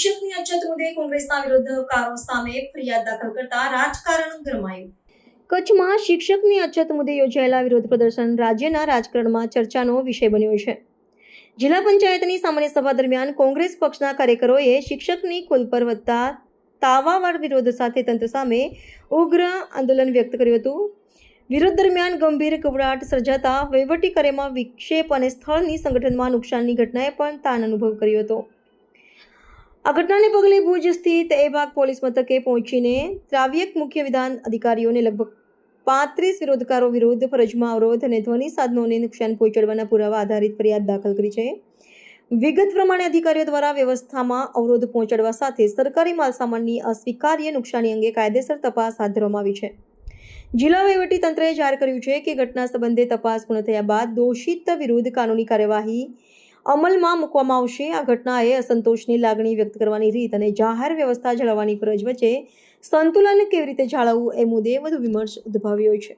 શિક્ષકની અછત મુદ્દે કોંગ્રેસના વિરોધકારો સામે ફરિયાદ દાખલ કરતા રાજકારણ ગરમાયું। કચ્છમાં શિક્ષકની અછત મુદ્દે યોજાયેલા વિરોધ પ્રદર્શન રાજ્યના રાજકારણમાં ચર્ચાનો વિષય બન્યો છે। જિલ્લા પંચાયતની સામાન્ય સભા દરમિયાન કોંગ્રેસ પક્ષના કાર્યકરોએ શિક્ષકની કુલ પર વધતા તાવાવાર વિરોધ સાથે તંત્ર સામે ઉગ્ર આંદોલન વ્યક્ત કર્યું હતું। વિરોધ દરમિયાન ગંભીર ગભરાટ સર્જાતા વહીવટી કાર્યમાં વિક્ષેપ અને સ્થળની સંગઠનમાં નુકસાનની ઘટનાએ પણ તાણ અનુભવ કર્યો હતો। આ ઘટનાને પગલે ભુજ સ્થિત એવાગ પોલીસ મથકે પહોંચીને ત્રાવ્યક મુખ્ય વિધાન અધિકારીઓને લગભગ 35 વિરોધકારો વિરુદ્ધ ફરજમાં અવરોધ અને ધ્વનિ સાધનોને નુકસાન પહોંચાડવાના પુરાવા આધારિત ફરિયાદ દાખલ કરી છે। વિગત પ્રમાણે અધિકારીઓ દ્વારા વ્યવસ્થામાં અવરોધ પહોંચાડવા સાથે સરકારી માલસામાનની અસ્વીકાર્ય નુકસાની અંગે કાયદેસર તપાસ હાથ ધરવામાં આવી છે। જિલ્લા વહીવટી તંત્રએ જાહેર કર્યું છે કે ઘટના સંબંધે તપાસ પૂર્ણ થયા બાદ દોષિત વિરુદ્ધ કાનૂની કાર્યવાહી અમલમાં મૂકવામાં આવશે। આ ઘટનાએ અસંતોષની લાગણી વ્યક્ત કરવાની રીત અને જાહેર વ્યવસ્થા જાળવવાની ફરજ વચ્ચે સંતુલન કેવી રીતે જાળવવું એ મુદ્દે વધુ વિમર્શ ઉદ્ભવ્યો છે।